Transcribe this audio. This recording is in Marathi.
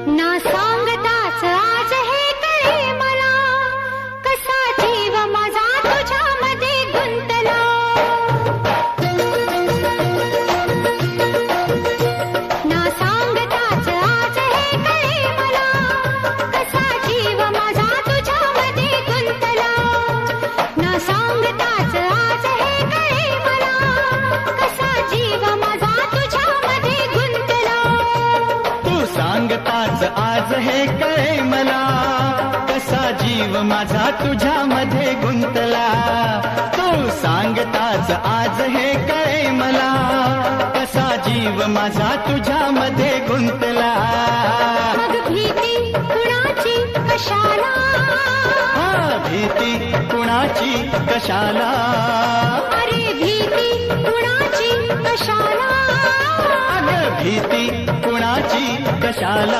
ना सांगताच आज हे कळे मला, कसा जीव माझा तुझ्यामध्ये गुंतला. ना सांगताच आज हे कळे मला, कसा जीव माझा तुझ्यामध्ये गुंतला. ना सांगताच आज हे कळे मला, कसा जीव माझा तुझ्यामध्ये गुंतला. तू सांगताच आज हे कळे मला, कसा जीव माझा तुझ्यामध्ये गुंतला. तू सांगताच आज हे कळे मला, कसा जीव माझा तुझ्यामध्ये गुंतला. मग भीती कुणाची कशाला, भीती कुणाची कशाला. अरे भीती कुणाची कशाला. अगं भीती कुणाची कशाला.